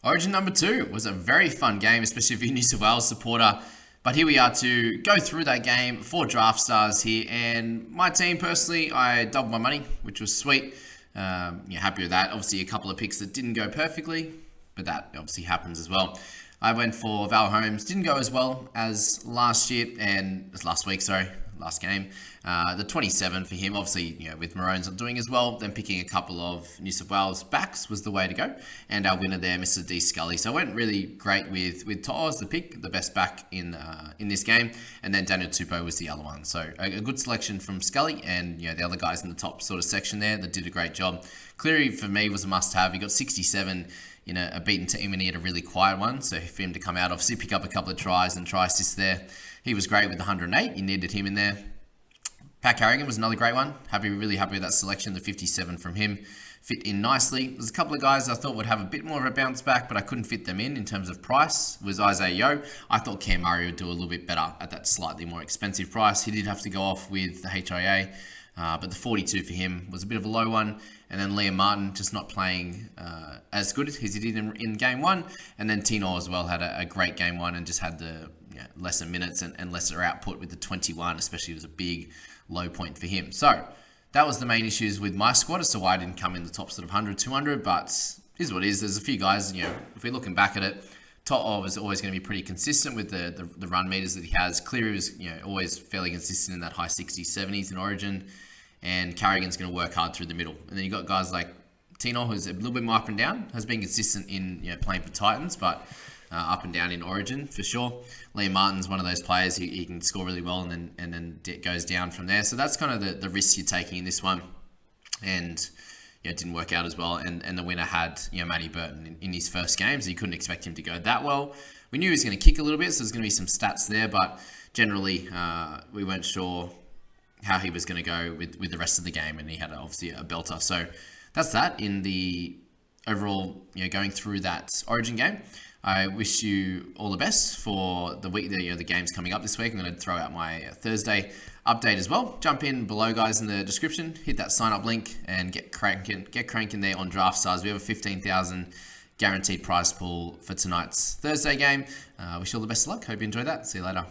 Origin number 2 was a very fun game, especially if you're a New South Wales supporter. But here we are to go through that game for Draftstars here. And my team, personally, I doubled my money, which was sweet. Happy with that. Obviously, a couple of picks that didn't go perfectly, but that obviously happens as well. I went for Val Holmes. Didn't go as well as last year, and as last week, sorry, last game. The 27 for him, obviously, with Maroons not doing as well, then picking a couple of New South Wales backs was the way to go. And our winner there, Mr. D. Scully. So I went really great with Toa as the pick, the best back in this game. And then Daniel Tupou was the other one. So a good selection from Scully and the other guys in the top sort of section there that did a great job. Cleary, for me, was a must-have. He got 67 in a beaten team, and he had a really quiet one. So for him to come out, obviously pick up a couple of tries and try assists there. He was great with the 108. You needed him in there. Pat Carrigan was another great one. Really happy with that selection. The 57 from him fit in nicely. There's a couple of guys I thought would have a bit more of a bounce back, but I couldn't fit them in terms of price. Was Isaiah Yeo. I thought Cam Murray would do a little bit better at that slightly more expensive price. He did have to go off with the HIA, but the 42 for him was a bit of a low one. And then Liam Martin just not playing as good as he did in game one. And then Tino as well had a great game one and just had the lesser minutes and lesser output with the 21, especially. It was a big low point for him. So that was the main issues with my squad as to why I didn't come in the top sort of 100, 200, but it is what it is. There's a few guys, if we're looking back at it, To'o is always going to be pretty consistent with the run meters that he has. Cleary was always fairly consistent in that high 60s, 70s in Origin. And Carrigan's going to work hard through the middle. And then you've got guys like Tino, who's a little bit more up and down, has been consistent in playing for Titans, but up and down in Origin for sure. Liam Martin's one of those players. He can score really well and then it goes down from there. So that's kind of the risks you're taking in this one. And it didn't work out as well. And the winner had Matty Burton in his first game, so you couldn't expect him to go that well. We knew he was going to kick a little bit, so there's going to be some stats there, but generally we weren't sure how he was going to go with the rest of the game, and he had obviously a belter. So that's that in the overall, going through that Origin game. I wish you all the best for the week, the games coming up this week. I'm going to throw out my Thursday update as well. Jump in below, guys, in the description. Hit that sign up link and get cranking there on Draftstars. We have a 15,000 guaranteed prize pool for tonight's Thursday game. Wish you all the best of luck. Hope you enjoyed that. See you later.